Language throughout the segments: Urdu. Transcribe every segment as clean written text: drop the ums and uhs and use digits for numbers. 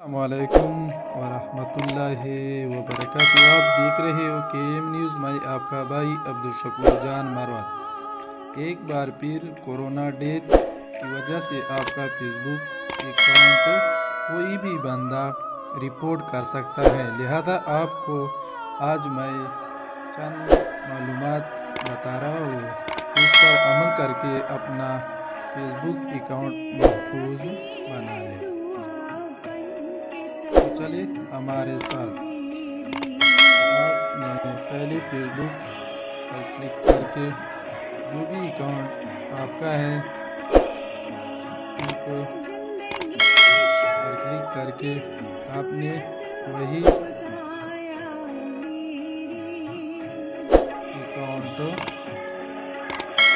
السلام علیکم ورحمۃ اللہ وبرکاتہ۔ آپ دیکھ رہے ہو KM نیوز، میں آپ کا بھائی عبدالشکور جان مروت۔ ایک بار پھر کورونا ڈیتھ کی وجہ سے آپ کا فیس بک اکاؤنٹ کوئی بھی بندہ رپورٹ کر سکتا ہے، لہذا آپ کو آج میں چند معلومات بتا رہا ہوں، اس پر عمل کر کے اپنا فیس بک اکاؤنٹ محفوظ بنا لیں۔ چلیے ہمارے ساتھ، آپ نے پہلے فیس بک پر کلک کر کے جو بھی اکاؤنٹ آپ کا ہے ان کو پر کلک کر کے آپ نے وہی اکاؤنٹ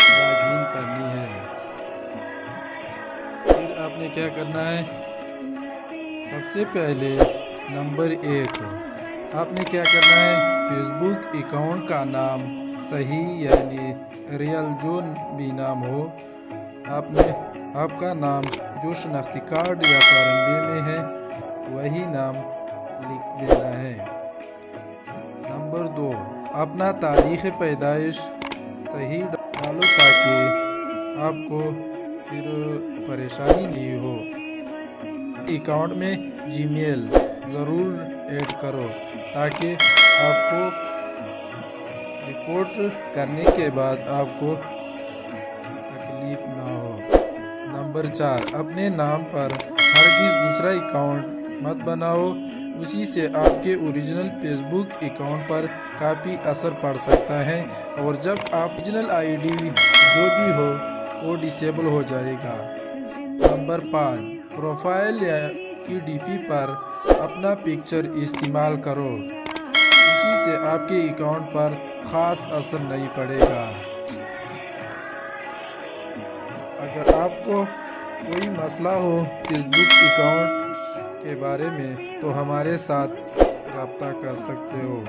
لاگ ان کرنی ہے۔ پھر آپ نے کیا کرنا ہے، سب سے پہلے نمبر 1 آپ نے کیا کرنا ہے، فیس بک اکاؤنٹ کا نام صحیح یعنی ریئل جو بھی نام ہو، آپ کا نام جو شناختی کارڈ یا فارم میں ہے وہی نام لکھ دینا ہے۔ نمبر 2 اپنا تاریخ پیدائش صحیح ڈالو تاکہ آپ کو پھر پریشانی نہیں ہو۔ اکاؤنٹ میں جی میل ضرور ایڈ کرو تاکہ آپ کو رپورٹ کرنے کے بعد آپ کو تکلیف نہ ہو۔ نمبر 4 اپنے نام پر ہرگز دوسرا اکاؤنٹ مت بناؤ، اسی سے آپ کے اوریجنل فیس بک اکاؤنٹ پر کافی اثر پڑ سکتا ہے اور جب آپ اوریجنل آئی ڈی جو بھی ہو وہ ڈسیبل ہو جائے گا۔ نمبر 5 پروفائل کی ڈی پی پر اپنا پکچر استعمال کرو، اسی سے آپ کے اکاؤنٹ پر خاص اثر نہیں پڑے گا۔ اگر آپ کو کوئی مسئلہ ہو فیس بک اکاؤنٹ کے بارے میں تو ہمارے ساتھ رابطہ کر سکتے ہو۔